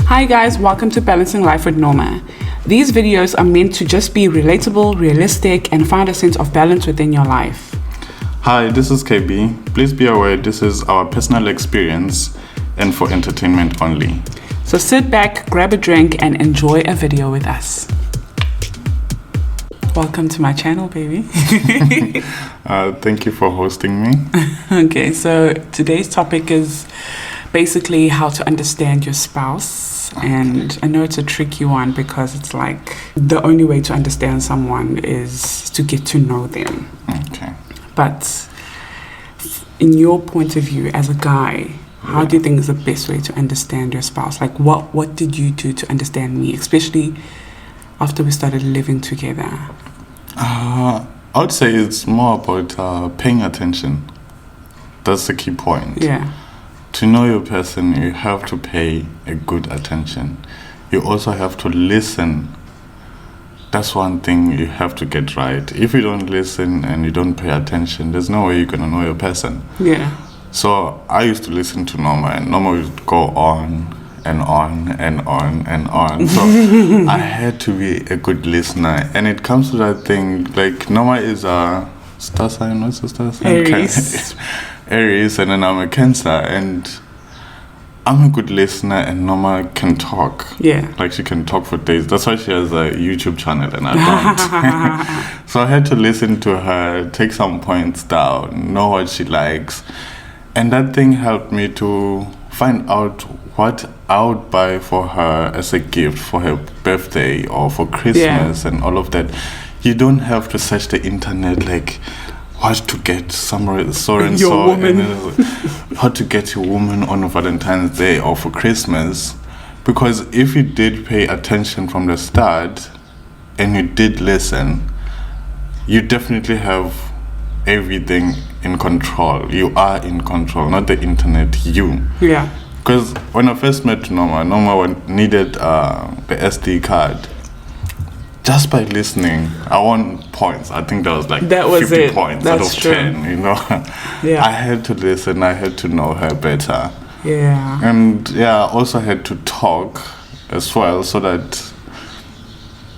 Hi guys, welcome to Balancing Life with Norma. These videos are meant to just be relatable, realistic, and find a sense of balance within your life. Hi, this is KB. Please be aware this is our personal experience and for entertainment only. So sit back, grab a drink, and enjoy a video with us. Welcome to my channel, baby. Thank you for hosting me. Okay, so today's topic is basically how to understand your spouse. And I know it's a tricky one because it's like the only way to understand someone is to get to know them. Okay. But in your point of view as a guy, how do you think is the best way to understand your spouse? Like what did you do to understand me, especially after we started living together? I would say it's more about paying attention. That's the key point. Yeah. To know your person, you have to pay a good attention. You also have to listen. That's one thing you have to get right. If you don't listen and you don't pay attention, there's no way you're going to know your person. Yeah. So I used to listen to Norma, and Norma would go on and on and on and on. So I had to be a good listener. And it comes to that thing, like Norma is a star sign. What's the star sign? Aries. Aries, and then I'm a Cancer, and I'm a good listener, and Norma can talk. Yeah. Like she can talk for days. That's why she has a YouTube channel and I don't. So I had to listen to her, take some points down, know what she likes. And that thing helped me to find out what I would buy for her as a gift for her birthday or for Christmas and all of that. You don't have to search the internet like what to get somewhere so and your so, woman. and how to get your woman on Valentine's Day or for Christmas. Because if you did pay attention from the start and you did listen, you definitely have everything in control. You are in control, not the internet, you. Yeah. Because when I first met Norma needed the SD card. Just by listening, I won points. I think that was like 50 points That's out of true. 10, you know. Yeah. I had to listen, I had to know her better. Yeah. And I also had to talk as well so that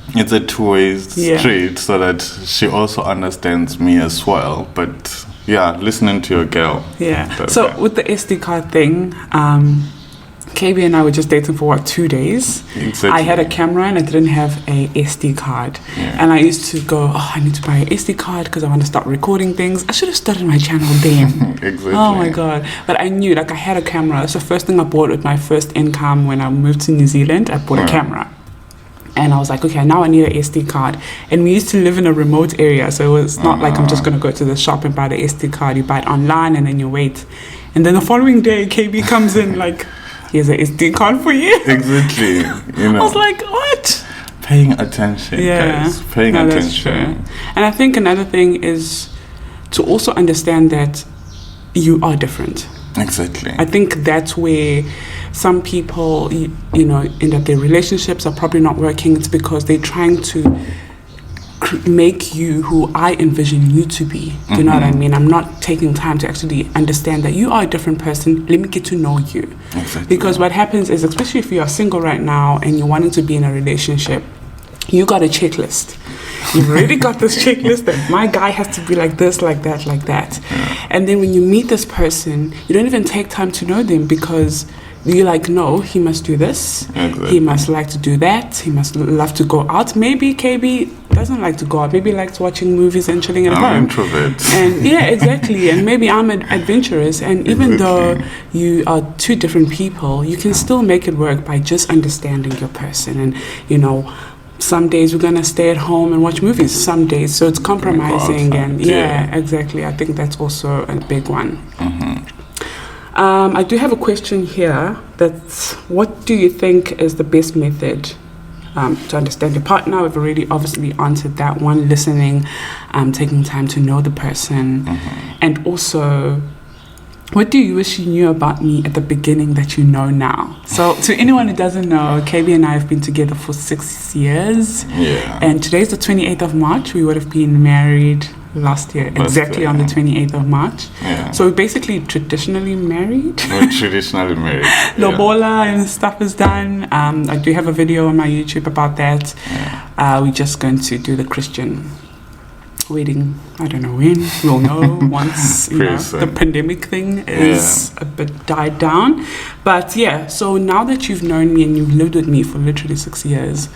it's a two-way street so that she also understands me as well. But listening to your girl. Yeah. So with the SD card thing, KB and I were just dating for 2 days. Exactly. I had a camera and I didn't have a SD card. Yeah. And I used to go, I need to buy an SD card because I want to start recording things. I should have started my channel then. Exactly. Oh my God. But I knew, like I had a camera. It's the first thing I bought with my first income when I moved to New Zealand. I bought a camera. And I was like, okay, now I need an SD card. And we used to live in a remote area. So it was not like I'm just going to go to the shop and buy the SD card. You buy it online and then you wait. And then the following day, KB comes in like, here's an SD card for you. Exactly. You know. I was like, what? Paying attention, guys. Paying attention. That's true. And I think another thing is to also understand that you are different. Exactly. I think that's where some people, end up their relationships are probably not working. It's because they're trying to make you who I envision you to be. Do you know what I mean? I'm not taking time to actually understand that you are a different person. Let me get to know you. Exactly. Because what happens is, especially if you are single right now and you're wanting to be in a relationship, you got a checklist. You've already got this checklist that my guy has to be like this, like that, like that. Yeah. And then when you meet this person, you don't even take time to know them because you're like, no, he must do this. Exactly. He must like to do that. He must love to go out. Maybe KB doesn't like to go out. Maybe he likes watching movies and chilling at home. I'm an introvert. And exactly. And maybe I'm adventurous. And even though you are two different people, you can still make it work by just understanding your person. And, some days we're going to stay at home and watch movies. Some days. So it's compromising. And exactly. I think that's also a big one. Mm-hmm. I do have a question here. That's what do you think is the best method to understand your partner? We've already obviously answered that one. Listening, taking time to know the person, and also, what do you wish you knew about me at the beginning that you know now? So to anyone who doesn't know, KB and I have been together for 6 years. Yeah. And today's the 28th of March. We would have been married last year, Last exactly year, on the yeah. 28th of March. Yeah. So we're basically traditionally married. We're traditionally married. Lobola and stuff is done. I do have a video on my YouTube about that. Yeah. We're just going to do the Christian wedding. I don't know when. We'll know once the pandemic thing is a bit died down. But yeah, so now that you've known me and you've lived with me for literally 6 years,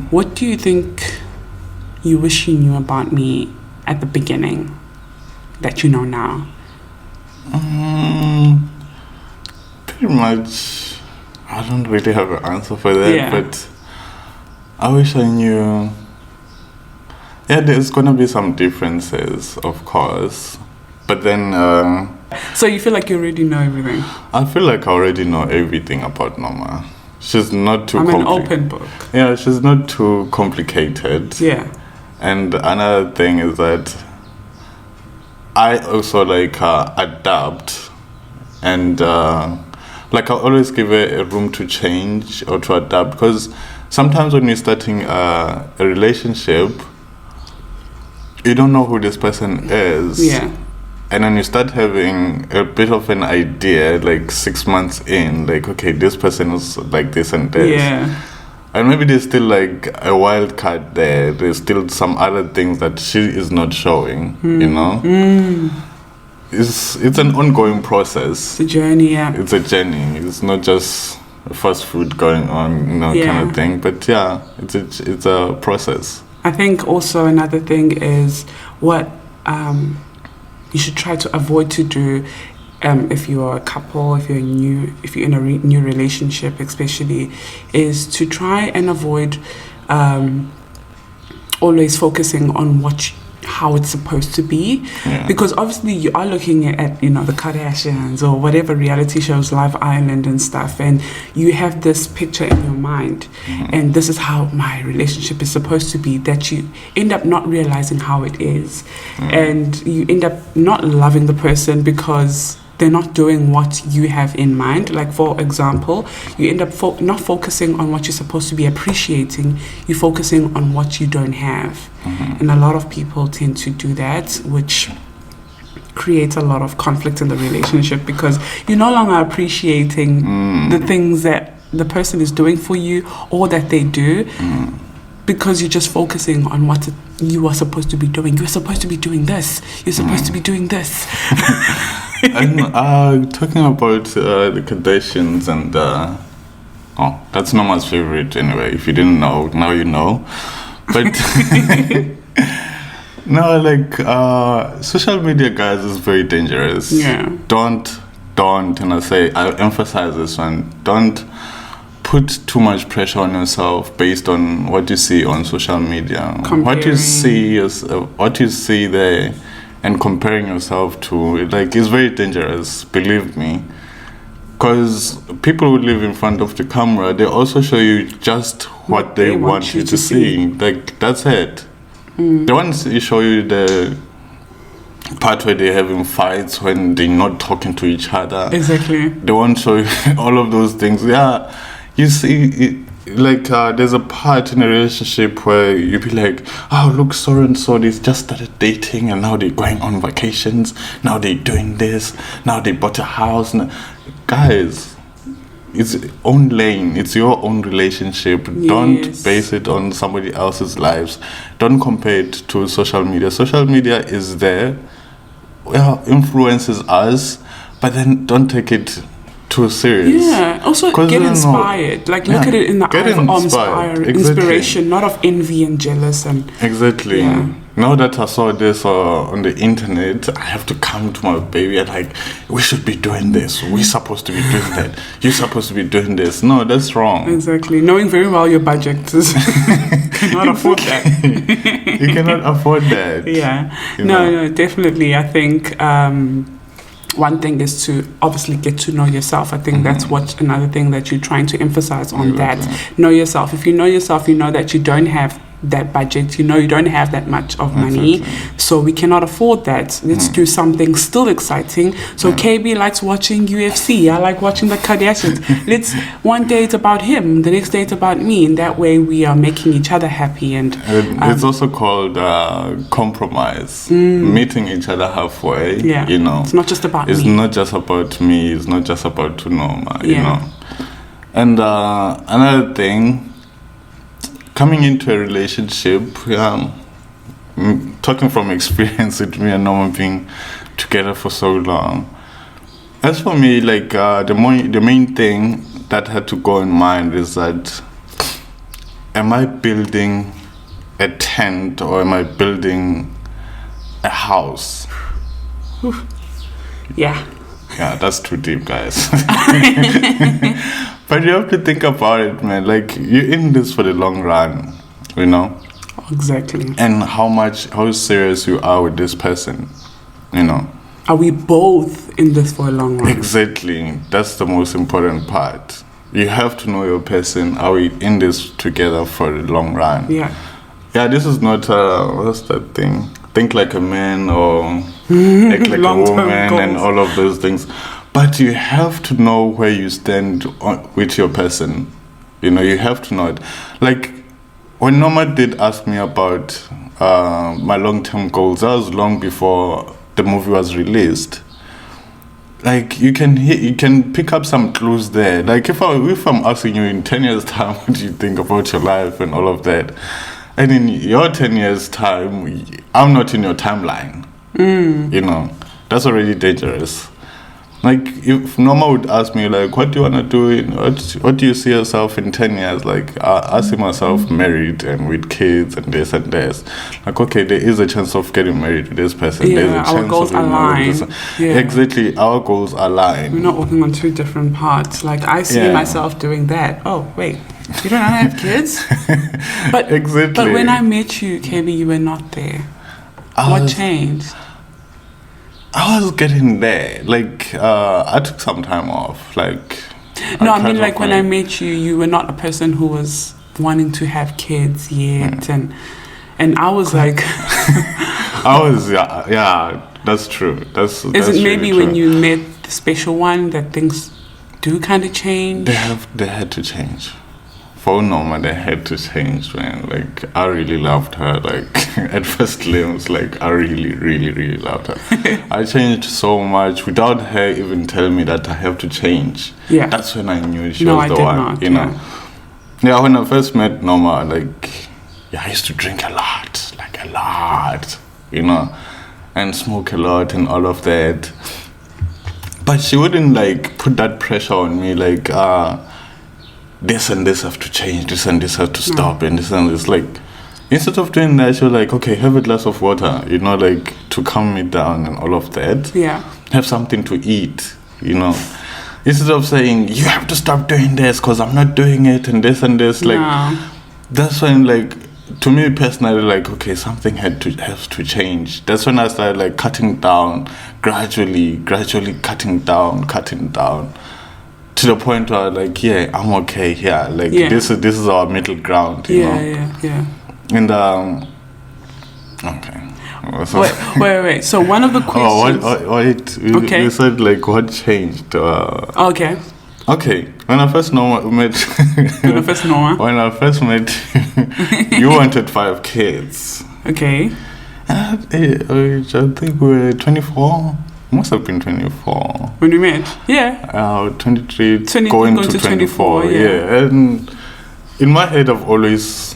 what do you think you wish you knew about me at the beginning that you know now? Pretty much, I don't really have an answer for that, but I wish I knew. Yeah, there's gonna be some differences, of course, but then so you feel like you already know everything? I feel like I already know everything about Norma. She's not too I'm an open book. Yeah, she's not too complicated. Yeah. And another thing is that I also adapt, and I always give a room to change or to adapt, because sometimes when you're starting a relationship, you don't know who this person is. Yeah. And then you start having a bit of an idea, 6 months in, okay, this person is like this and this. Yeah. And maybe there's still a wild card there. There's still some other things that she is not showing, you know? It's an ongoing process. It's a journey, yeah. It's a journey. It's not just fast food going on, kind of thing. But yeah, it's a process. I think also another thing is what you should try to avoid to do if you're a couple, if you're in a new relationship especially, is to try and avoid always focusing on how it's supposed to be, because obviously you are looking at the Kardashians or whatever reality shows, Love Island and stuff, and you have this picture in your mind, and this is how my relationship is supposed to be, that you end up not realizing how it is, and you end up not loving the person because they're not doing what you have in mind. Like, for example, you end up not focusing on what you're supposed to be appreciating, you're focusing on what you don't have. And a lot of people tend to do that, which creates a lot of conflict in the relationship, because you're no longer appreciating the things that the person is doing for you or that they do, because you're just focusing on what you are supposed to be doing. You're supposed to be doing this. You're supposed to be doing this. And talking about the Kardashians and that's Norma's favorite anyway. If you didn't know, now you know. But no, social media, guys, is very dangerous. Yeah. Don't, and I emphasize this one. Don't put too much pressure on yourself based on what you see on social media. Comparing. What you see there, and comparing yourself to is very dangerous, believe me, because people who live in front of the camera, they also show you just what they want you to see. That's it. They want to show you the part where they're having fights, when they're not talking to each other. Exactly. They want to show you all of those things. Yeah, you see there's a part in a relationship where you be like, oh, look, so and so, they just started dating and now they're going on vacations, now they're doing this, now they bought a house. Guys, it's own lane, it's your own relationship. Yes. Don't base it on somebody else's lives. Don't compare it to social media. Social media is there, influences us, but then don't take it too serious. Yeah, also get inspired. Look at it in the eye of inspiration, not of envy and jealous and exactly. Yeah. Now that I saw this on the internet, I have to come to my baby and we should be doing this. We're supposed to be doing that. You're supposed to be doing this. No, that's wrong. Exactly. Knowing very well your budget is cannot afford that. You cannot afford that. Yeah. No, definitely. I think one thing is to obviously get to know yourself. I think that's another thing that you're trying to emphasize on, that know yourself. If you know yourself, you know that you don't have that budget. You know, you don't have that much of money, so we cannot afford that. Let's do something still exciting. So KB likes watching UFC. I like watching the Kardashians. Let's one day it's about him, the next day it's about me. In that way, we are making each other happy. And it's also called compromise, meeting each other halfway. Yeah, you know, it's not just about it's me. not just about me. It's not just about Tunoma. You know, and another thing. Coming into a relationship, talking from experience with me and Norma being together for so long, as for me, like the main thing that had to go in mind is that, am I building a tent or am I building a house? Yeah, that's too deep, guys. But you have to think about it, man. Like, you're in this for the long run, you know? exactly. And how serious you are with this person, you know? Are we both in this for a long run? Exactly. That's the most important part. You have to know your person. Are we in this together for the long run? Yeah. Yeah, this is not, what's that thing? Think like a man or act like a Long-term woman goals. and all of those things. But you have to know where you stand with your person. You know, you have to know it. Like, when Norma did ask me about my long-term goals, that was long before the movie was released. Like, you can pick up some clues there. Like, if I'm asking you in 10 years' time, what do you think about your life and all of that? And in your 10 years' time, I'm not in your timeline. You know, that's already dangerous. Like, if Norma would ask me, like, what do you want to do? What do you see yourself in 10 years? Like, I see myself married and with kids and this and this. Like, okay, there is a chance of getting married to this person. Yeah, There's a our chance goals of being married to align. this. Yeah. Exactly, our goals align. We're not working on two different parts. Like, I see Yeah. myself doing that. Oh, wait, you don't have kids? But Exactly. But when I met you, KB, you were not there. What changed? I was getting there. Like, I took some time off. Like, No, I mean, like, when I met you, you were not a person who was wanting to have kids yet. And I was like... yeah, that's true. That's Is it maybe really when true. you met the special one that things do kind of change? They had to change. For Norma, they had to change, man. Like, I really loved her. Like, at first glimpse, like, I really, really, really loved her. I changed so much without her even telling me that I have to change. Yeah. That's when I knew she No, was I the did one, not, you know. Yeah, when I first met Norma, like, I used to drink a lot, you know, and smoke a lot and all of that. But she wouldn't, like, put that pressure on me, like, this and this have to change, this and this have to stop, and this and this. Like, instead of doing that, she was like, okay, have a glass of water, you know, like, to calm me down and all of that. Yeah. Have something to eat, you know. Instead of saying, you have to stop doing this because I'm not doing it and this and this. Like, that's when, like, to me personally, like, okay, something has to change. That's when I started, like, cutting down, gradually cutting down, to the point where, like, yeah, I'm okay here. Like, this is our middle ground, you know? Yeah. And, okay. Wait. So one of the questions... wait. Okay. You said, like, what changed? Okay. Okay. When I first met... When I first met you wanted 5 kids. Okay. I think we were 24. Must have been 24. When we met? Yeah. 23 going to 24. Yeah. And in my head, I've always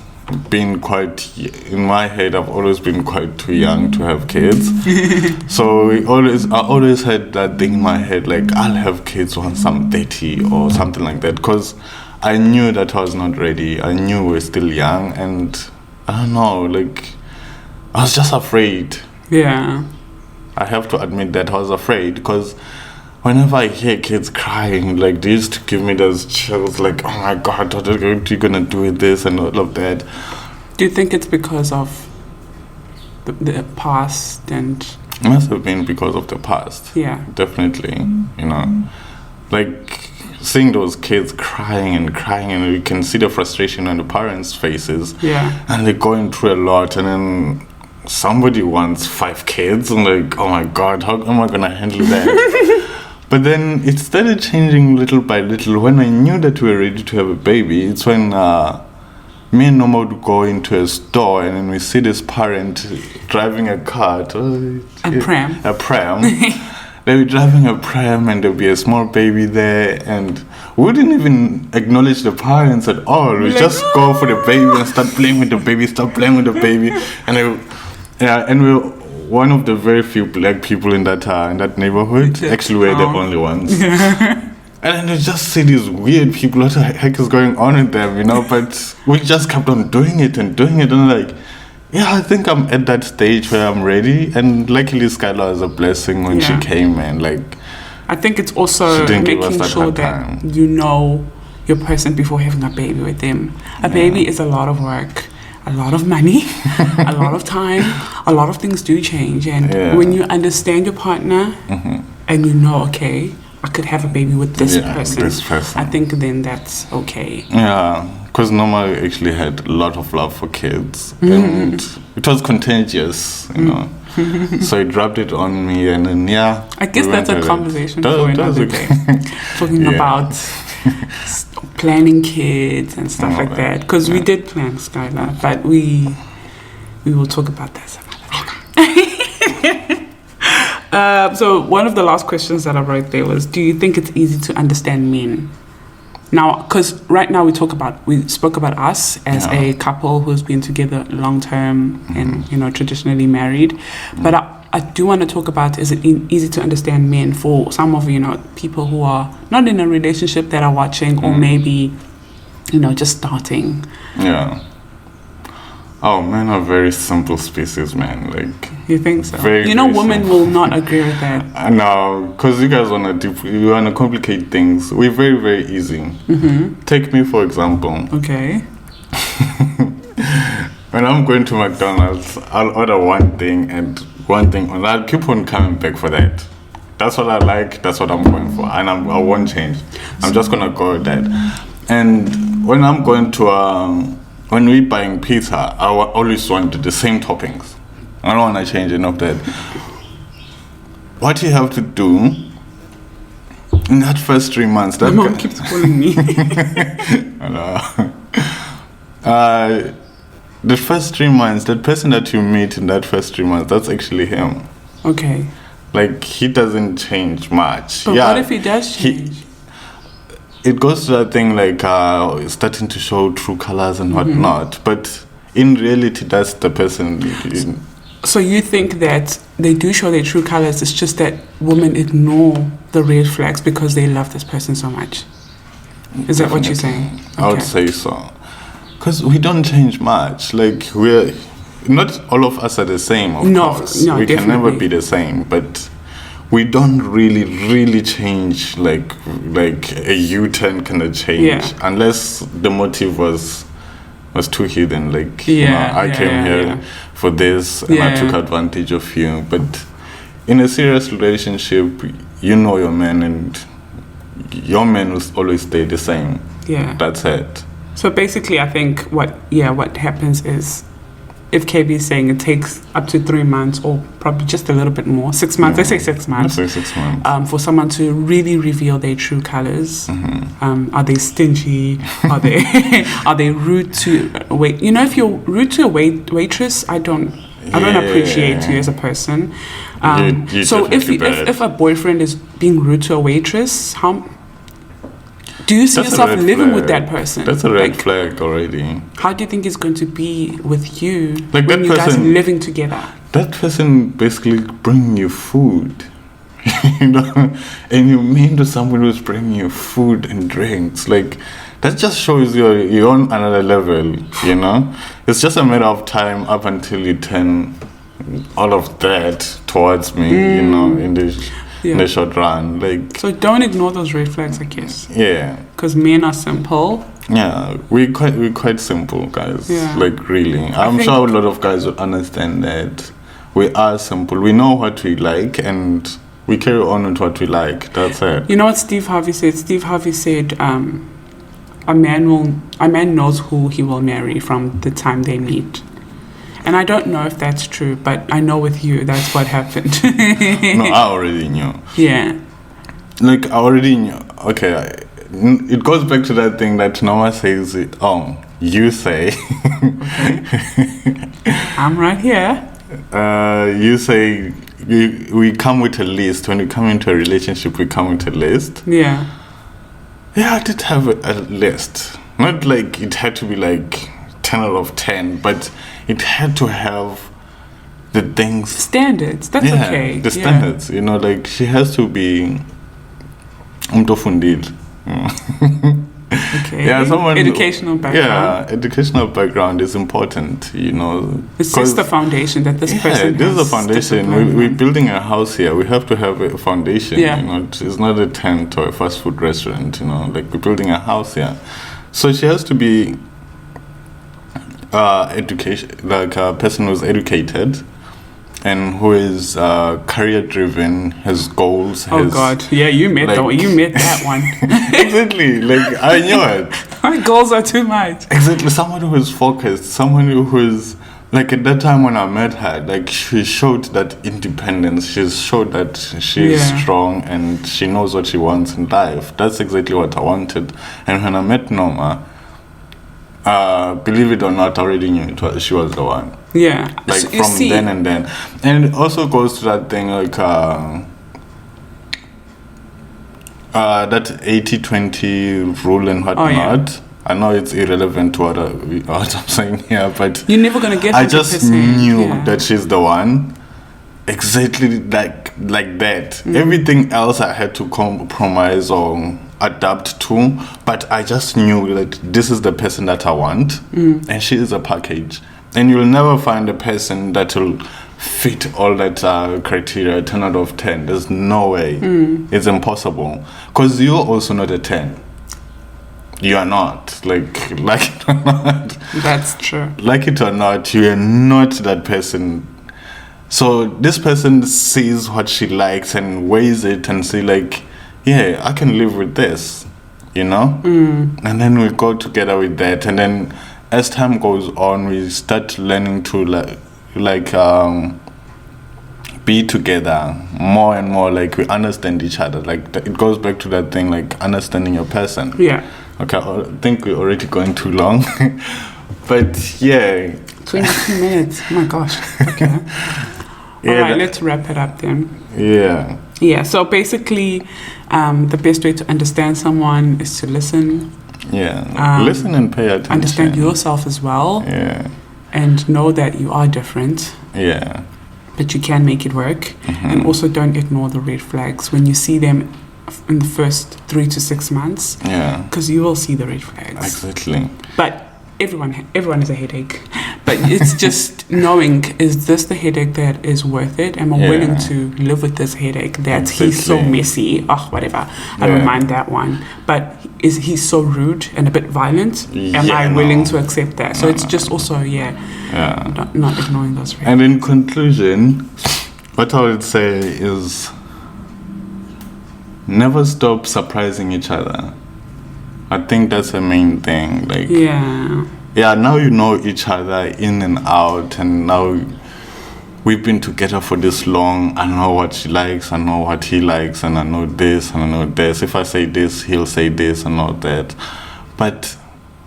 been quite too young to have kids. So I always had that thing in my head, like, I'll have kids once I'm 30 or something like that, because I knew that I was not ready. I knew we were still young, and I don't know, like, I was just afraid. Yeah. I have to admit that I was afraid, because whenever I hear kids crying, like, they used to give me those chills, like, oh my God, what are you gonna do with this and all of that. Do you think it's because of the past and... It must have been because of the past. Yeah. Definitely, you know. Like, seeing those kids crying, and you can see the frustration on the parents' faces. Yeah. And they're going through a lot, and then somebody wants 5 kids, and like, oh my God, how am I gonna handle that? But then it started changing little by little. When I knew that we were ready to have a baby, it's when me and Norma would go into a store, and then we see this parent driving a cart. A pram. A pram. They were driving a pram, and there'd be a small baby there, and we wouldn't even acknowledge the parents at all. We just go for the baby and start playing with the baby, and we were one of the very few black people in that neighborhood. Actually, we're the only ones. And then you just see these weird people. What the heck is going on with them, But we just kept on doing it. And like, yeah, I think I'm at that stage where I'm ready. And luckily, Skylar was a blessing when she came, and like, I think it's also making sure that you know your person before having a baby with them. A baby is a lot of work, a lot of money, a lot of time. A lot of things do change. And when you understand your partner and you know, okay, I could have a baby with this person. I think then that's okay. Yeah, because Norma actually had a lot of love for kids. And it was contagious, So it rubbed it on me, and then, I guess that's a conversation for another day. Talking about planning kids and stuff like that. Because we did plan Skylar, but we will talk about that some other time. So one of the last questions that I wrote there was, do you think it's easy to understand men? Now, because right now we spoke about us as a couple who's been together long term and, traditionally married. But I do want to talk about, is it easy to understand men for some of, people who are not in a relationship that are watching or maybe, just starting? Yeah. Oh, men are very simple species, man. Like, you think so? Very, women will not agree with that. No, because you guys want to complicate things. We're very, very easy. Take me, for example. Okay. When I'm going to McDonald's, I'll order one thing and I'll keep on coming back for that. That's what I like. That's what I'm going for, and I won't change. I'm just gonna go with that. And when I'm going to when we're buying pizza, I always want the same toppings. I don't want to change any of that. What you have to do in that first 3 months... My mom keeps calling me. The first 3 months, that person that you meet in that first 3 months, that's actually him. Okay. Like, he doesn't change much. But what if he does change? It goes to that thing like starting to show true colors and whatnot. But in reality, that's the person. So you think that they do show their true colors, it's just that women ignore the red flags because they love this person so much? Is that what you're saying? Okay. I would say so. Because we don't change much. Like, not all of us are the same, of course. No, we can never be the same, but we don't really change like a U-turn kind of change, unless the motive was too hidden. Like, I came here for this and I took advantage of you. But in a serious relationship, you know your man, and your man will always stay the same. Yeah, that's it. So basically, I think what happens is, if KB is saying it takes up to 3 months or probably just a little bit more, 6 months, let's say 6 months, for someone to really reveal their true colors. Are they stingy? Are they rude to wait? If you're rude to a waitress, I don't appreciate you as a person. So if a boyfriend is being rude to a waitress, do you see yourself living with that person? That's a red flag already. How do you think he's going to be with you like when you guys are living together? That person basically bringing you food, and you mean to someone who's bringing you food and drinks. Like, that just shows you're on another level, It's just a matter of time up until you turn all of that towards me, in the short run. Like, so don't ignore those red flags, I guess. Yeah. Because men are simple. Yeah, we're quite simple, guys. Yeah. Like, really. I'm sure a lot of guys would understand that. We are simple. We know what we like, and we carry on with what we like. That's it. You know what Steve Harvey said? Steve Harvey said, a man knows who he will marry from the time they meet. And I don't know if that's true, but I know with you, that's what happened. No, I already knew. Yeah. Like, I already knew. Okay, it goes back to that thing that Norma says, you say. Okay. I'm right here. You say, we come with a list. When we come into a relationship, we come with a list. Yeah. Yeah, I did have a list. Not like it had to be like 10 out of 10, but it had to have the things. Standards. That's okay. The standards. You know, like she has to be umtofundile. Okay. Yeah, someone. Educational background. Yeah, educational background is important. You know, it's just the foundation that this person. Yeah, this is the foundation. We're building a house here. We have to have a foundation. Yeah. You know, it's not a tent or a fast food restaurant. You know, like we're building a house here. So she has to be education, like a person who's educated and who is career driven, has goals. Oh God, yeah, you met that one. Exactly, like I knew it. My goals are too much. Exactly, someone who is focused, someone who is like at that time when I met her, like she showed that independence. She showed that she is strong and she knows what she wants in life. That's exactly what I wanted. And when I met Norma, believe it or not, I already knew she was the one. Yeah. Like so from then and then. And it also goes to that thing like that 80-20 rule and whatnot. Oh, yeah. I know it's irrelevant to what I'm saying here, but you're never gonna get. I just knew that she's the one. Exactly like that. Everything else I had to compromise or adapt to, but I just knew that this is the person that I want, and she is a package. And you'll never find a person that will fit all that criteria, 10 out of 10. There's no way. It's impossible. Because you're also not a 10. You are not. Like it or not. That's true. Like it or not, you are not that person. So this person sees what she likes and weighs it and say like, yeah, I can live with this, you know? And then we go together with that. And then as time goes on, we start learning to be together more and more. Like we understand each other. Like it goes back to that thing, like understanding your person. Yeah. Okay, I think we're already going too long. But yeah. 22 minutes. Oh my gosh. Okay. Yeah, all right, let's wrap it up then. Yeah. Yeah, so basically, the best way to understand someone is to listen. Yeah, listen and pay attention. Understand yourself as well. Yeah. And know that you are different. Yeah. But you can make it work. And also don't ignore the red flags when you see them in the first 3 to 6 months. Yeah. Because you will see the red flags. Exactly. But everyone is a headache. But it's just knowing, is this the headache that is worth it? Am I willing to live with this headache that he's so messy? Oh, whatever. I don't mind that one. But is he so rude and a bit violent? Am I willing to accept that? So it's just also, not ignoring those red. And in conclusion, what I would say is never stop surprising each other. I think that's the main thing. Like now you know each other in and out, and now we've been together for this long. I know what she likes, I know what he likes, and I know this and I know this. If I say this, he'll say this and all that. But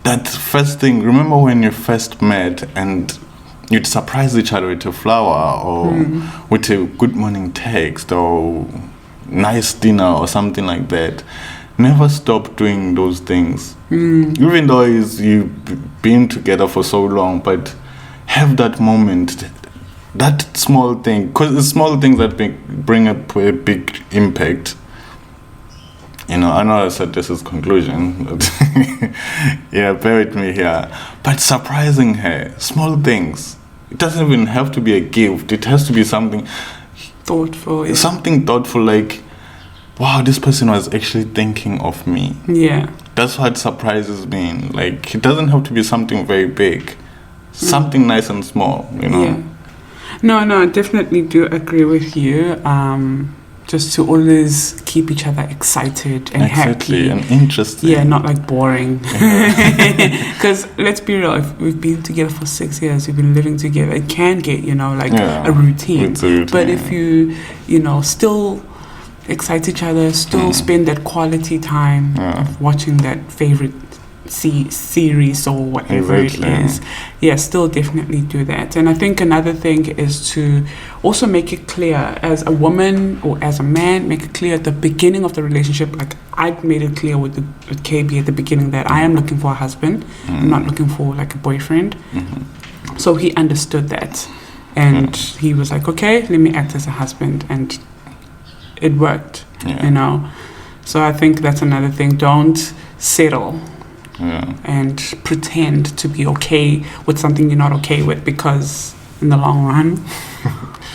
that first thing, remember when you first met and you'd surprise each other with a flower or with a good morning text or nice dinner or something like that. Never stop doing those things. Even though you've been together for so long, but have that moment, that small thing, because it's small things that bring up a big impact. You know, I know I said this is conclusion, but bear with me here. But surprising her, small things. It doesn't even have to be a gift. It has to be something thoughtful. Yeah. Something thoughtful, like, wow, this person was actually thinking of me. Yeah. That's what surprises me. Like, it doesn't have to be something very big. Something nice and small, you know. Yeah. No, I definitely do agree with you. just to always keep each other excited and happy and interesting. Yeah, not like boring. Because let's be real, if we've been together for 6 years, we've been living together, it can get, like a routine. It's a routine. But if you, still excite each other, still spend that quality time of watching that favorite series or whatever it is, still definitely do that. And I think another thing is to also make it clear as a woman or as a man, make it clear at the beginning of the relationship, like I made it clear with KB at the beginning that I am looking for a husband. I'm not looking for like a boyfriend. So he understood that, and he was like, okay, let me act as a husband, and it worked. So I think that's another thing. Don't settle and pretend to be okay with something you're not okay with, because in the long run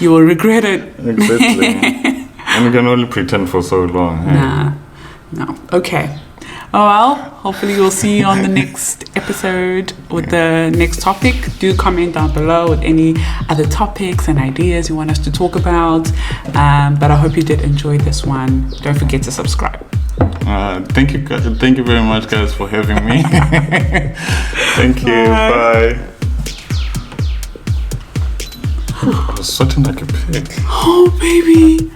you will regret it. Exactly. And you can only pretend for so long. No. Okay. Oh well, hopefully we'll see you on the next episode with the next topic. Do comment down below with any other topics and ideas you want us to talk about. But I hope you did enjoy this one. Don't forget to subscribe. Thank you very much, guys, for having me. Thank you. Bye. I was sweating like a pig. Oh baby,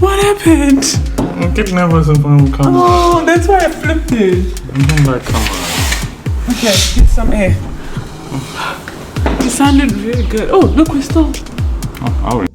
what happened? I get nervous in front of the camera. Oh, that's why I flipped it. I'm like, come on. Okay, get some air. You sounded really good. Oh, look, we're still. Oh,